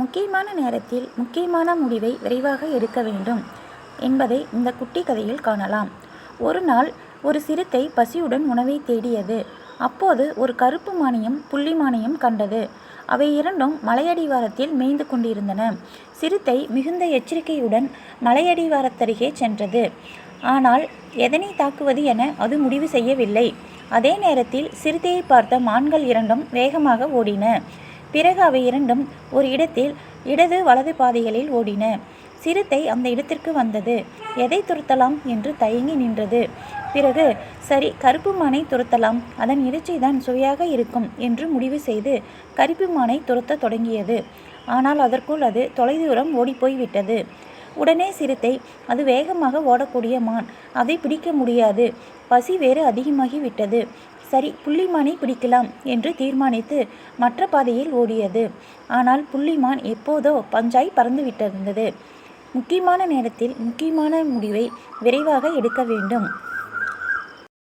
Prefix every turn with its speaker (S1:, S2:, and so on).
S1: முக்கியமான நேரத்தில் முக்கியமான முடிவை விரைவாக எடுக்க வேண்டும் என்பதை இந்த குட்டி கதையில் காணலாம். ஒரு நாள் ஒரு சிறுத்தை பசியுடன் உணவை தேடியது. அப்போது ஒரு கருப்பு மானையும் புள்ளி மானையும் கண்டது. அவை இரண்டும் மலையடிவாரத்தில் மேய்ந்து கொண்டிருந்தன. சிறுத்தை மிகுந்த எச்சரிக்கையுடன் மலையடிவாரத்தருகே சென்றது. ஆனால் எதனை தாக்குவது என அது முடிவு செய்யவில்லை. அதே நேரத்தில் சிறுத்தையை பார்த்த மான்கள் இரண்டும் வேகமாக ஓடின. பிறகு அவை இரண்டும் ஒரு இடத்தில் இடது வலது பாதைகளில் ஓடின. சிறுத்தை அந்த இடத்திற்கு வந்தது. எதை துரத்தலாம் என்று தயங்கி நின்றது. பிறகு சரி, கருப்பு மானை துரத்தலாம், அதன் இறைச்சிதான் சுவையாக இருக்கும் என்று முடிவு செய்து கருப்பு மானை துரத்த தொடங்கியது. ஆனால் அதற்குள் அது தொலைதூரம் ஓடிப்போய்விட்டது. உடனே சிறுத்தை, அது வேகமாக ஓடக்கூடிய மான், அதை பிடிக்க முடியாது, பசி வேறு அதிகமாகிவிட்டது, சரி புள்ளிமானை பிடிக்கலாம் என்று தீர்மானித்து மற்ற பாதையில் ஓடியது. ஆனால் புள்ளிமான் எப்போதோ பஞ்சாய் பறந்துவிட்டிருந்தது. முக்கியமான நேரத்தில் முக்கியமான முடிவை விரைவாக எடுக்க வேண்டும்.